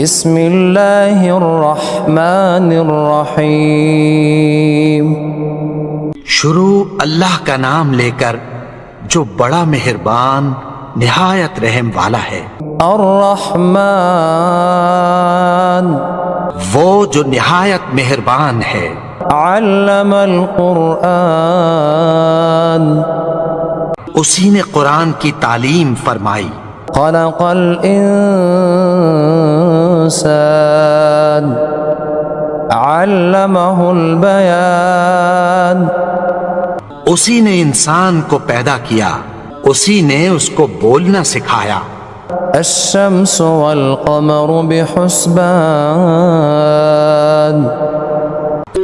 بسم اللہ الرحمن الرحیم شروع اللہ کا نام لے کر جو بڑا مہربان نہایت رحم والا ہے۔ الرحمن وہ جو نہایت مہربان ہے۔ علم القرآن اسی نے قرآن کی تعلیم فرمائی۔ خلق الانسان علمہ البیان اسی نے انسان کو پیدا کیا، اسی نے اس کو بولنا سکھایا۔ الشمس والقمر بحسبان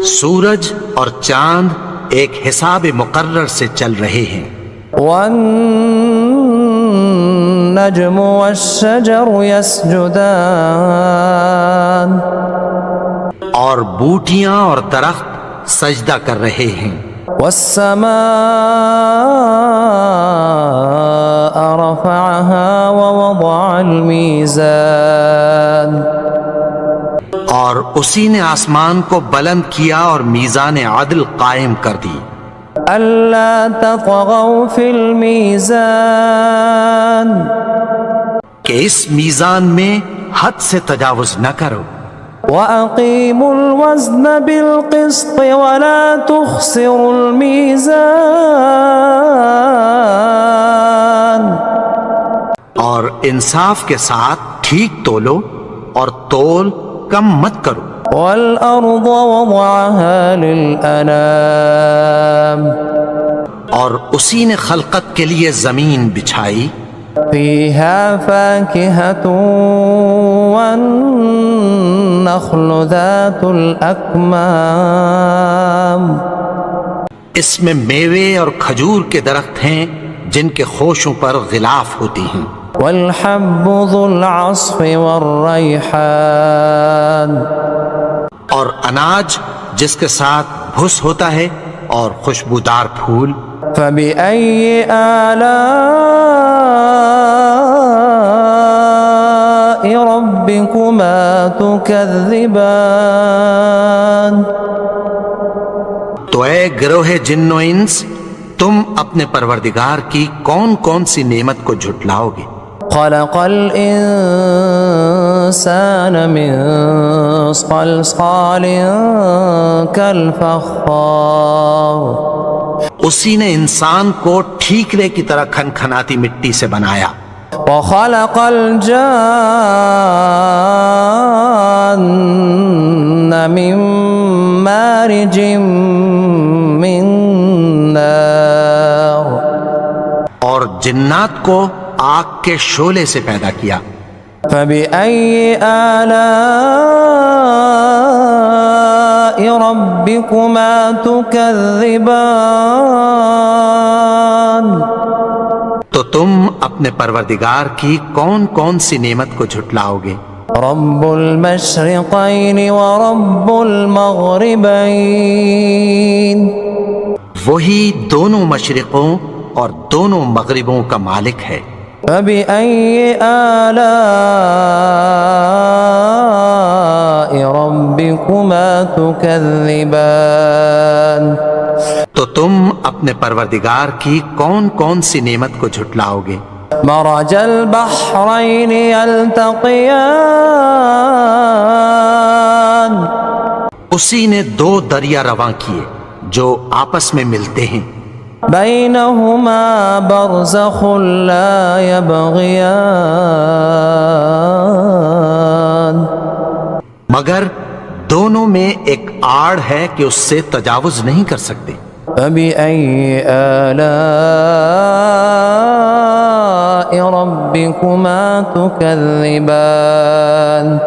سورج اور چاند ایک حساب مقرر سے چل رہے ہیں۔ والنجم والشجر يسجدان اور بوٹیاں اور درخت سجدہ کر رہے ہیں۔ والسماء رفعها ووضع الميزان اور اسی نے آسمان کو بلند کیا اور میزان عدل قائم کر دی۔ ألا تطغوا في الميزان کہ اس میزان میں حد سے تجاوز نہ کرو۔ وأقيموا الوزن بالقسط ولا تخسروا الميزان اور انصاف کے ساتھ ٹھیک تولو اور تول کم مت کرو۔ والأرض وضعها للأنام اور اسی نے خلقت کے لیے زمین بچھائی۔ فيها فاكهة والنخل ذات الأكمام اس میں میوے اور کھجور کے درخت ہیں جن کے خوشوں پر غلاف ہوتی ہیں۔ والحب ذو العصف والريحان اور اناج جس کے ساتھ بھس ہوتا ہے اور خوشبودار پھول۔ فبأي آلاء ربكما تكذبان تو اے گروہ جن و انس، تم اپنے پروردگار کی کون کون سی نعمت کو جھٹلاؤ گے؟ خلق الإنسان من صلصال كالفخار اسی نے انسان کو ٹھیکرے کی طرح کھنکھناتی مٹی سے بنایا۔ وخلق الجان من مارج من نار اور جنات کو آگ کے شعلے سے پیدا کیا۔ فبأي آلاء ربكما تكذبان تو تم اپنے پروردگار کی کون کون سی نعمت کو جھٹلاؤ گے؟ رب المشرقين ورب المغربين وہی دونوں مشرقوں اور دونوں مغربوں کا مالک ہے۔ فبأي آلاء ربكما تكذبان تو تم اپنے پروردگار کی کون کون سی نعمت کو جھٹلاؤ گے؟ مرج البحرين يلتقيان اسی نے دو دریا رواں کیے جو آپس میں ملتے ہیں۔ بينهما برزخ لا يبغيان مگر دونوں میں ایک آڑ ہے کہ اس سے تجاوز نہیں کر سکتے۔ فبأي آلاء ربكما تكذبان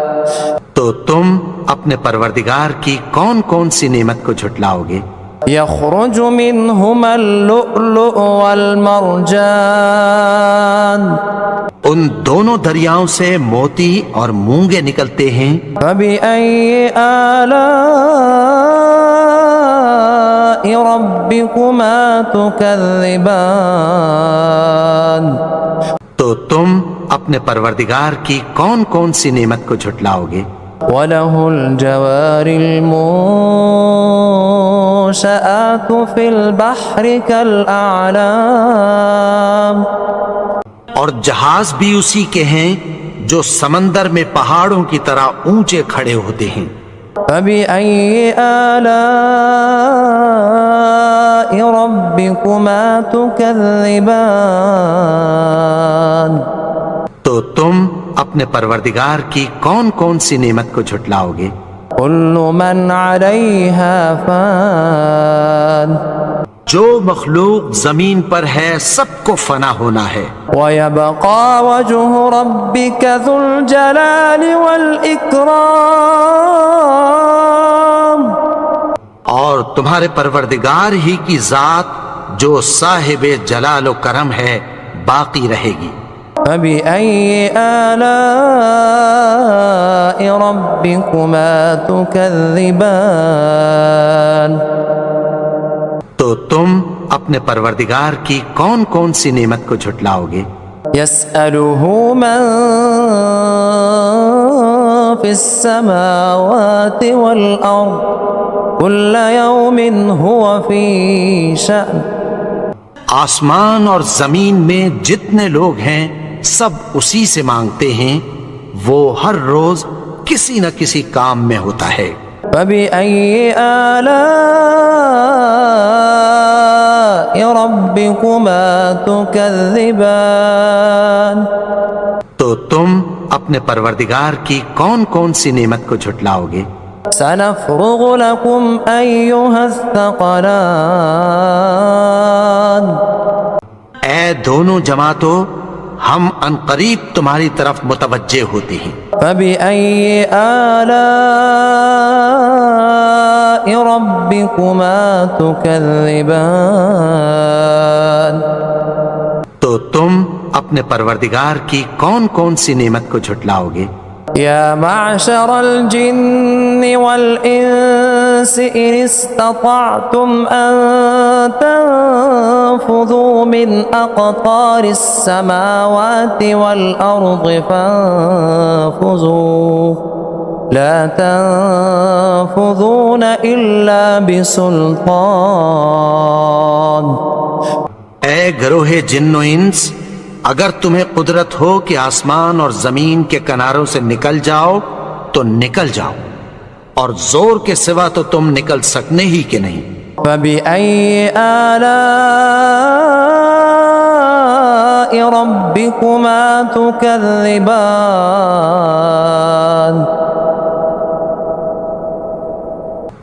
تو تم اپنے پروردگار کی کون کون سی نعمت کو جھٹلاؤ گے؟ يخرج منهما اللؤلؤ والمرجان ان دونوں دریاؤں سے موتی اور مونگے نکلتے ہیں۔ فبأي آلاء ربكما تكذبان تو تم اپنے پروردگار کی کون کون سی نعمت کو جھٹلاؤ گے؟ وَلَهُ الْجَوَارِ الْمُنشَآتُ فِي الْبَحْرِ كَالْأَعْلَامِ، اور جہاز بھی اسی کے ہیں جو سمندر میں پہاڑوں کی طرح اونچے کھڑے ہوتے ہیں۔ فَبِأَيِّ آلَاءِ رَبِّكُمَا تُكَذِّبَانِ، تو تم اپنے پروردگار کی کون کون سی نعمت کو جھٹلاؤ گے؟ كُلُّ مَنْ عَلَيْهَا فَانٍ، جو مخلوق زمین پر ہے سب کو فنا ہونا ہے، وَيَبْقَى وَجْهُ رَبِّكَ ذُو الْجَلَالِ وَالْإِكْرَامِ، اور تمہارے پروردگار ہی کی ذات جو صاحب جلال و کرم ہے باقی رہے گی۔ فَبِأَيِّ آلَاءِ رَبِّكُمَا تُكَذِّبَانِ، تو تم اپنے پروردگار کی کون کون سی نعمت کو جھٹلاؤ گے؟ يَسْأَلُهُ مَن فِي السَّمَاوَاتِ وَالْأَرْضِ كُلَّ يَوْمٍ هُوَ فِي شَأْنٍ، آسمان اور زمین میں جتنے لوگ ہیں سب اسی سے مانگتے ہیں، وہ ہر روز کسی نہ کسی کام میں ہوتا ہے۔ فَبِأَيِّ آلَاءِ رَبِّكُمَا تُكَذِّبَانِ، تو تم اپنے پروردگار کی کون کون سی نعمت کو جھٹلاؤ گے؟ سَنَفْرُغُ لَكُمْ أَيُّهَ الثَّقَلَانِ، اے دونوں جماعتوں، ہم عنقریب تمہاری طرف متوجہ ہوتے ہیں۔ فَبِأَيِّ آلَاءِ رَبِّكُمَا تُكَذِّبَانِ، تو تم اپنے پروردگار کی کون کون سی نعمت کو جھٹلاؤ گے؟ يا معشر الجن والإنس إن استطعتم أن تنفذوا من أقطار السماوات والأرض فانفذوا لا تنفذون إلا بسلطان۔ اے گروہ جن و انس، اگر تمہیں قدرت ہو کہ آسمان اور زمین کے کناروں سے نکل جاؤ تو نکل جاؤ، اور زور کے سوا تو تم نکل سکنے ہی کہ نہیں۔ فَبِأَيِّ آلَاءِ رَبِّكُمَا تُكَذِّبَانِ،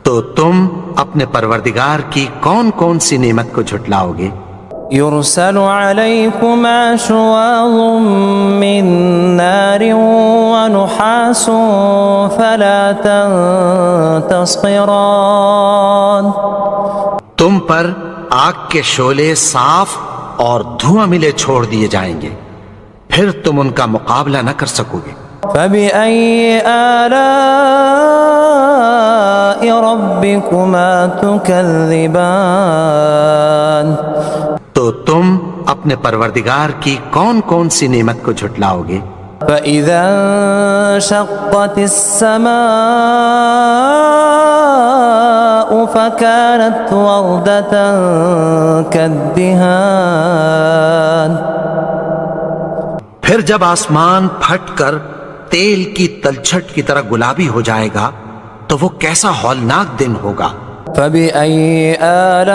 تو تم اپنے پروردگار کی کون کون سی نعمت کو جھٹلاؤ گے؟ يرسل عليكما شواظ من نار ونحاس فلا تنتصران، تم پر آگ کے شعلے صاف اور دھواں ملے چھوڑ دیے جائیں گے، پھر تم ان کا مقابلہ نہ کر سکو گے۔ فَبِأَيِّ آلَاءِ رَبِّكُمَا تُكَذِّبَانِ، تو تم اپنے پروردگار کی کون کون سی نعمت کو جھٹلاؤ گے؟ فَإِذَا انشَقَّتِ السَّمَاءُ فَكَانَتْ وَرْدَةً كَالدِّهَانِ، پھر جب آسمان پھٹ کر تیل کی تلچھٹ کی طرح گلابی ہو جائے گا تو وہ کیسا ہولناک دن ہوگا۔ فَبِأَيِّ آلَاءِ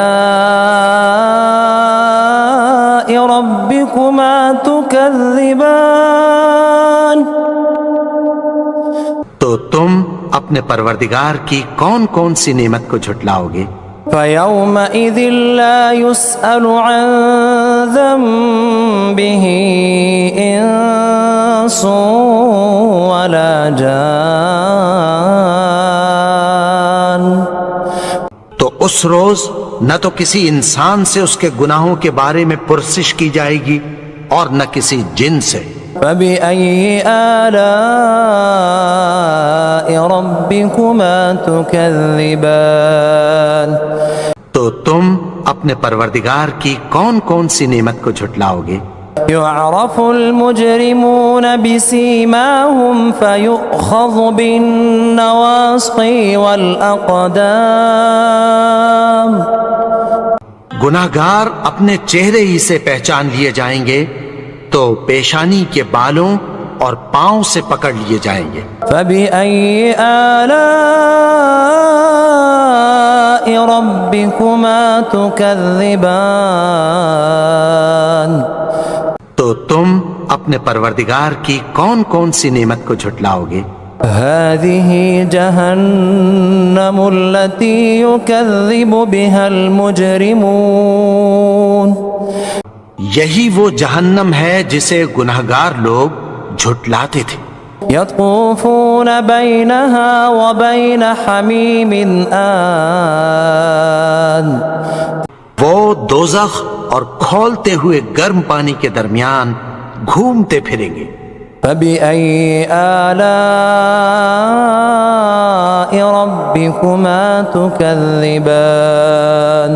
رَبِّكُمَا تُكَذِّبَانِ، تو تم اپنے پروردگار کی کون کون سی نعمت کو جھٹلاؤ گے؟ فَيَوْمَئِذٍ لَا يُسْأَلُ عَنْ ذَنبِهِ إِنسٌ وَلَا جَانٌ، تو اس روز نہ تو کسی انسان سے اس کے گناہوں کے بارے میں پرسش کی جائے گی اور نہ کسی جن سے۔ فَبِأَيِّ آلَاءِ رَبِّكُمَا تُكَذِّبَانِ، تو تم اپنے پروردگار کی کون کون سی نعمت کو جھٹلاؤ گے؟ يعرف المجرمون بسيماهم فيؤخذ بالنواصي والأقدام گناہگار اپنے چہرے ہی سے پہچان لیے جائیں گے تو پیشانی کے بالوں اور پاؤں سے پکڑ لیے جائیں گے۔ فبأي آلاء ربكما تكذبان تو تم اپنے پروردگار کی کون کون سی نعمت کو جھٹلاؤ گے؟ هذه جهنم التي يكذب بها المجرمون یہی وہ جہنم ہے جسے گناہگار لوگ جھٹلاتے تھے۔ يطوفون بينها وبين حميم آن وہ دوزخ اور کھولتے ہوئے گرم پانی کے درمیان گھومتے پھریں گے۔ فبأي آلاء ربكما تكذبان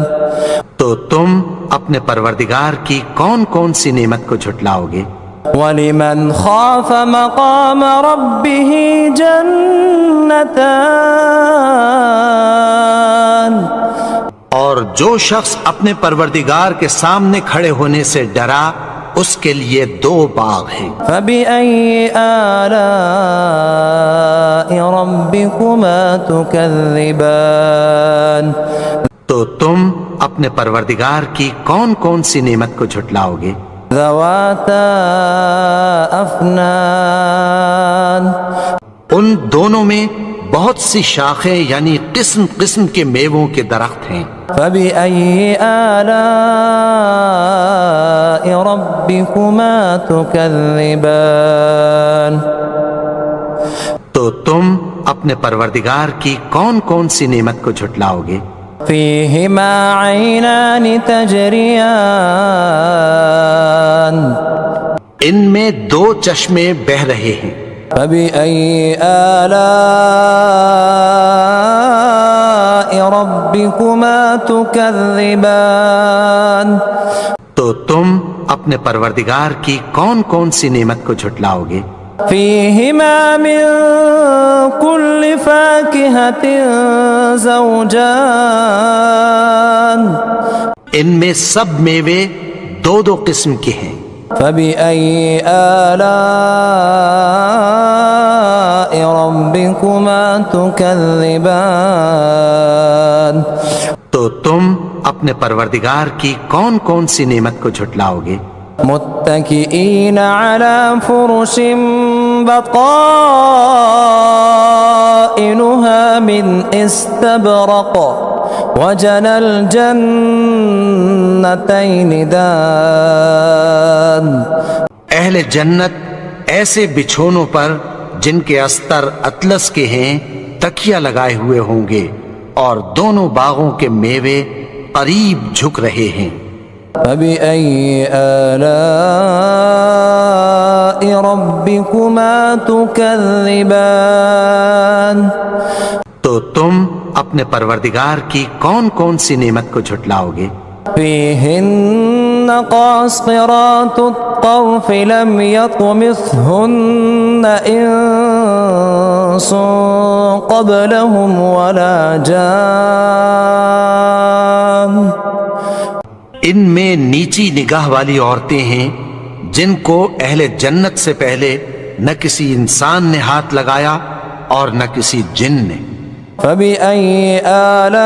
تو تم اپنے پروردگار کی کون کون سی نعمت کو جھٹلاؤ گے؟ وَلِمَنْ خَافَ مَقَامَ رَبِّهِ جَنَّتَانِ اور جو شخص اپنے پروردگار کے سامنے کھڑے ہونے سے ڈرا اس کے لیے 2 باغ ہیں۔ فَبِأَيِّ آلَاءِ رَبِّكُمَا تُكَذِّبَانِ تو تم اپنے پروردگار کی کون کون سی نعمت کو جھٹلاؤ گے؟ ذَوَاتَا أَفْنَانٍ ان دونوں میں بہت سی شاخیں یعنی قسم قسم کے میووں کے درخت ہیں۔ فَبِأَيِّ آلَاءِ رَبِّكُمَا تُكَذِّبَانِ تو تم اپنے پروردگار کی کون کون سی نعمت کو جھٹلاؤ گے؟ فِيهِمَا عَيْنَانِ تَجْرِيَانِ ان میں 2 چشمے بہہ رہے ہیں۔ فَبِأَيِّ آلَاءِ رَبِّكُمَا تُكَذِّبَانِ تو تم اپنے پروردگار کی کون کون سی نعمت کو جھٹلاؤ گے؟ فِيهِمَا مِن كُلِّ فَاكِهَةٍ زَوْجَانِ ان میں سب میوے 2 قسم کے ہیں۔ فَبِأَيِّ آلَاءِ رَبِّكُمَا تُكَذِّبَانِ تو تم اپنے پروردگار کی کون کون سی نعمت کو جھٹلاؤ گے؟ متكئين على فرش بطائنها من استبرق وجنى الجنتين دان اہل جنت ایسے بچھونوں پر جن کے استر اطلس کے ہیں تکیہ لگائے ہوئے ہوں گے اور دونوں باغوں کے میوے قریب جھک رہے ہیں۔ فَبِأَيِّ آلَاءِ رَبِّكُمَا تُكَذِّبَانِ تو تم اپنے پروردگار کی کون کون سی نعمت کو جھٹلاؤ گے؟ فِيهِنَّ قَاصِرَاتُ الطَّرْفِ لَمْ يَطْمِثْهُنَّ إِنسٌ قَبْلَهُمْ وَلَا جَانٌّ ان میں نیچی نگاہ والی عورتیں ہیں جن کو اہل جنت سے پہلے نہ کسی انسان نے ہاتھ لگایا اور نہ کسی جن نے۔ فَبِأَيِّ آلَاءِ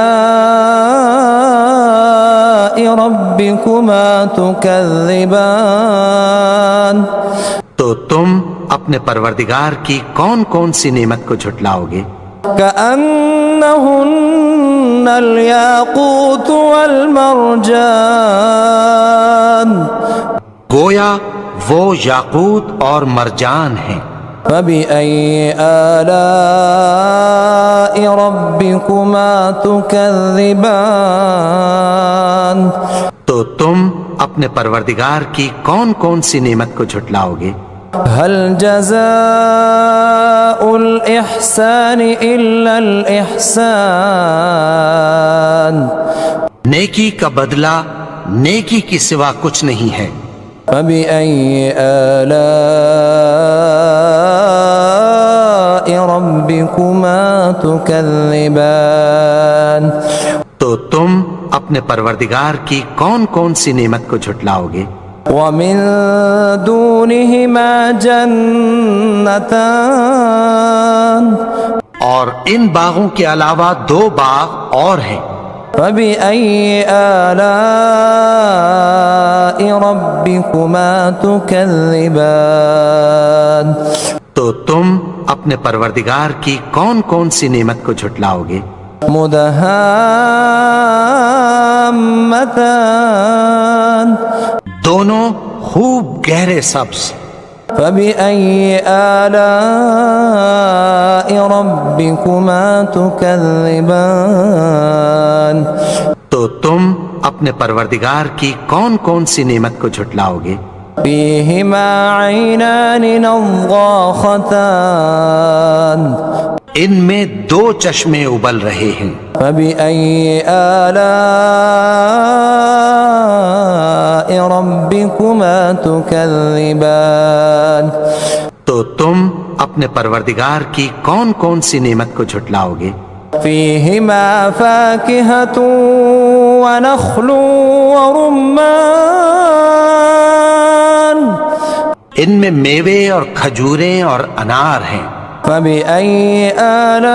رَبِّكُمَا تُكَذِّبَانِ تو تم اپنے پروردگار کی کون کون سی نعمت کو جھٹلاؤ گے؟ كأنهن الياقوت والمرجان گویا وہ یاقوت اور مرجان ہیں۔ فَبِأَيِّ آلَاءِ رَبِّكُمَا تُكَذِّبَانِ تو تم اپنے پروردگار کی کون کون سی نعمت کو جھٹلاؤ گے؟ هل جزاء الإحسان إلا الإحسان نیکی کا بدلہ نیکی کی سوا کچھ نہیں ہے۔ فبأي آلاء ربكما تكذبان تو تم اپنے پروردگار کی کون کون سی نعمت کو جھٹلاؤ گے؟ ومن دونهما جنتان اور ان باغوں کے علاوہ 2 باغ اور ہیں۔ فبأي آلاء ربكما تكذبان تو تم اپنے پروردگار کی کون کون سی نعمت کو جھٹلاؤ گے؟ مدہامتان دونوں خوب گہرے سبز۔ فبأي آلاء ربكما تكذبان تو تم اپنے پروردگار کی کون کون سی نعمت کو جھٹلاؤ گے؟ فيهما عينان نضاختان ان میں 2 چشمے ابل رہے ہیں۔ فبأي آلاء ربكما تكذبان تو تم اپنے پروردگار کی کون کون سی نعمت کو جھٹلاؤ گے؟ فيهما فاكهة ونخل ورمان ان میں میوے اور کھجوریں اور انار ہیں۔ فبأي آلاء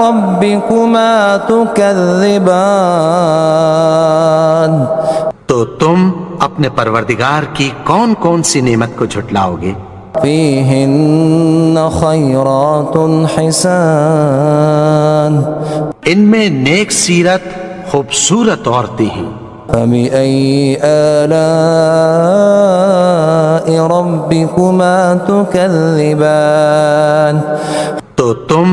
ربكما تكذبان تو تم اپنے پروردگار کی کون کون سی نعمت کو جھٹلاؤ گے؟ فيهن خيرات حسان ان میں نیک سیرت خوبصورت عورتیں ہیں۔ فبأي آلاء ربكما تكذبان تو تم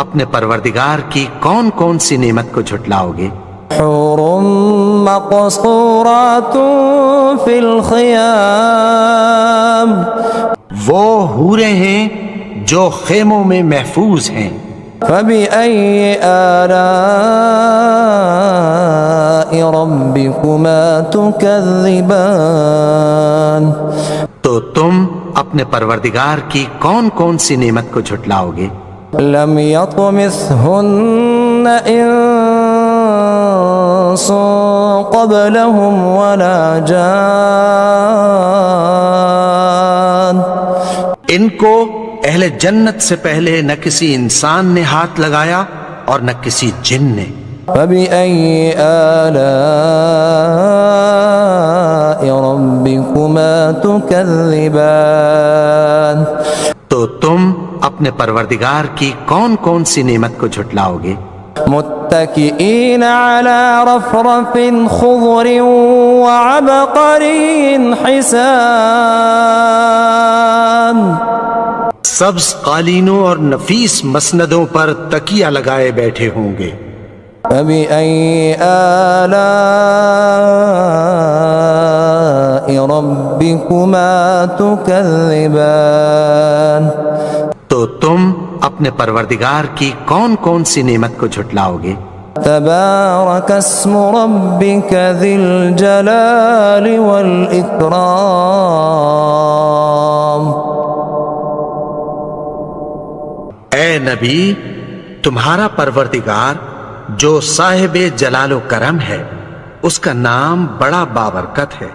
اپنے پروردگار کی کون کون سی نعمت کو جھٹلاؤ گے؟ حور مقصورات في الخيام وہ حوریں ہیں جو خیموں میں محفوظ ہیں۔ فبأي آلاء ربكما تكذبان تو تم اپنے پروردگار کی کون کون سی نعمت کو جھٹلاؤ گے؟ لم يطمثهن إنس قبلهم ولا جان ان کو اہل جنت سے پہلے نہ کسی انسان نے ہاتھ لگایا اور نہ کسی جن نے۔ فبأي آلاء ربكما تكذبان تو تم اپنے پروردگار کی کون کون سی نعمت کو جھٹلاؤ گے؟ متكئين على رفرف خضر وعبقري حسان سبز قالینوں اور نفیس مسندوں پر تکیہ لگائے بیٹھے ہوں گے۔ فبأي آلاء ربكما تكذبان تو تم اپنے پروردگار کی کون کون سی نعمت کو جھٹلاؤ گے؟ تبارك اسم ربك ذي الجلال والإكرام اے نبی، تمہارا پروردگار جو صاحب جلال و کرم ہے، اس کا نام بڑا بابرکت ہے۔